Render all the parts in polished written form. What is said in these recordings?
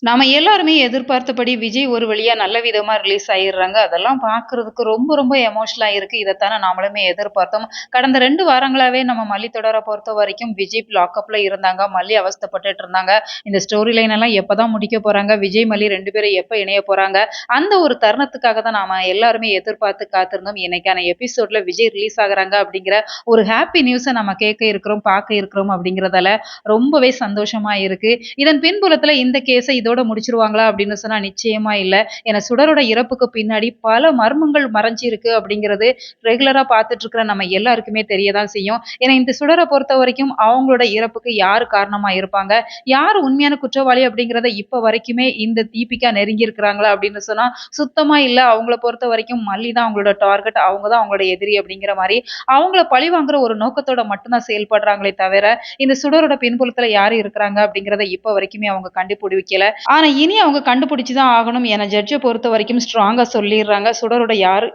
நாம எல்லாருமே எதிர்பார்த்தபடி விஜய் ஒரு வழியா நல்ல விதமா ரிலீஸ் ஆயிடுறாங்க. அதெல்லாம் பார்க்கறதுக்கு ரொம்ப ரொம்ப எமோஷனலா இருக்கு. இதத்தானே நாமளுமே எதிர்பார்த்தோம். கடந்த 2 வாரங்களாவே நம்ம மல்லி தொடர பொறுத்தவரைக்கும் விஜய் லாக்கப்ல இருந்தாங்க. மல்லி அவஸ்தைப்பட்டுட்டு இருந்தாங்க. இந்த ஸ்டோரி லைன் எல்லாம் எப்பதான் முடிக்க போறாங்க? விஜய், மல்லி 2 பேரும் எப்ப இணைய போறாங்க? அந்த ஒரு தருணத்துக்காக தான் நாம எல்லாருமே எதிர்பார்த்து காத்திருந்தோம். இன்னைக்கான எபிசோட்ல விஜய் ரிலீஸ் ஆகுறாங்க அப்படிங்கிற ஒரு ஹாப்பி நியூஸ நம்ம கேட்க இருக்கிறோம், பார்க்க இருக்கிறோம் அப்படிங்கிறதால ரொம்பவே சந்தோஷமா இருக்கு. இதன் பின்புலத்துல இந்த கேஸ இதோட முடிச்சிருவாங்களா அப்படின்னு சொன்னா நிச்சயமா இல்ல. ஏன்னா சுடரோட இறப்புக்கு பின்னாடி பல மர்மங்கள் மறைஞ்சிருக்கு அப்படிங்கிறது ரெகுலரா பார்த்துட்டு இருக்கிற நம்ம எல்லாருக்குமே தெரியதான் செய்யும். ஏன்னா இந்த சுடரை பொறுத்த வரைக்கும் அவங்களோட இறப்புக்கு யாரு காரணமா இருப்பாங்க, யாரு உண்மையான குற்றவாளி அப்படிங்கிறத இப்ப வரைக்குமே இந்த தீபிகா நெருங்கி இருக்கிறாங்களா அப்படின்னு சொன்னா சுத்தமா இல்ல. அவங்கள பொறுத்த வரைக்கும் மல்லி தான் அவங்களோட டார்கெட், அவங்க தான் அவங்களோட எதிரி அப்படிங்கிற மாதிரி அவங்கள பழி வாங்குற ஒரு நோக்கத்தோட மட்டும்தான் செயல்படுறாங்களே தவிர இந்த சுடரோட பின்புலத்துல யாரு இருக்கிறாங்க அப்படிங்கிறத இப்ப வரைக்குமே அவங்க கண்டுபிடிக்கல. ஆனா இனி அவங்க கண்டுபிடிச்சு தான் ஆகணும் என ஜட்ஜை பொறுத்த வரைக்கும் ஸ்ட்ராங்கா சொல்லிடுறாங்க. சுடரோட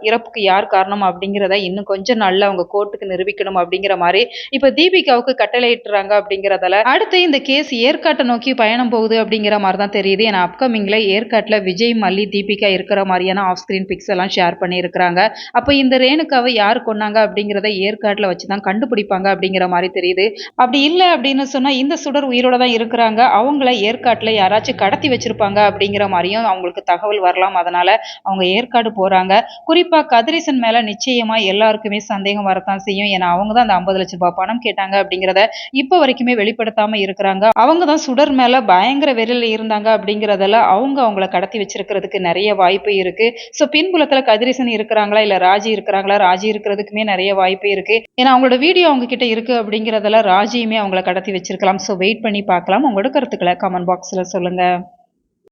இறப்புக்கு யார் காரணம் அப்படிங்கிறத இன்னும் கொஞ்ச நாள்ல அவங்க கோர்ட்டுக்கு நிரூபிக்கணும் அப்படிங்கிற மாதிரி இப்ப தீபிகாவுக்கு கட்டளையிட்டுறாங்க அப்படிங்கறதால அடுத்து இந்த கேஸ் ஏற்காட்டை நோக்கி பயணம் போகுது அப்படிங்கிற மாதிரி தான் தெரியுது. ஏன்னா அப்கமிங்ல ஏற்காட்டுல விஜய், மல்லி, தீபிகா இருக்கிற மாதிரியான ஆஃப் ஸ்கிரீன் பிக்ஸ் எல்லாம் ஷேர் பண்ணி இருக்கிறாங்க. அப்ப இந்த ரேணுகாவை யார் கொன்னாங்க அப்படிங்கிறத ஏற்காட்டுல வச்சுதான் கண்டுபிடிப்பாங்க அப்படிங்கிற மாதிரி தெரியுது. அப்படி இல்ல அப்படின்னு சொன்னா இந்த சுடர் உயிரோட தான் இருக்கிறாங்க. அவங்கள ஏற்காட்டுல யாராச்சும் கடத்தி வச்சிருப்பாங்க அப்படிங்கிற மாதிரியும் அவங்களுக்கு தகவல் வரலாம். அதனால அவங்க ஏற்காடு போறாங்க. குறிப்பா கதிரேசன் மேல நிச்சயமா எல்லாருக்குமே சந்தேகம் வரத்தான் செய்யும். ஏன்னா அவங்க தான் அந்த 50 லட்சம் ரூபாய் பணம் கேட்டாங்க அப்படிங்கிறத இப்ப வரைக்குமே வெளிப்படுத்தாம இருக்கிறாங்க. அவங்க தான் சுடர் மேல பயங்கர வெறியில இருந்தாங்க அப்படிங்கறதால அவங்கள கடத்தி வச்சிருக்கிறதுக்கு நிறைய வாய்ப்பு இருக்கு. சோ பின்புலத்துல கதிரேசன் இருக்கிறாங்களா இல்ல ராஜி இருக்கிறாங்களா? ராஜி இருக்கிறதுக்குமே நிறைய வாய்ப்பு இருக்கு. ஏன்னா அவங்களோட வீடியோ அவங்க கிட்ட இருக்கு அப்படிங்கறதால ராஜியுமே அவங்கள கடத்தி வச்சிருக்கலாம். சோ வெயிட் பண்ணி பார்க்கலாம். உங்களோட கருத்துக்களை கமெண்ட் பாக்ஸ்ல சொல்லுங்க.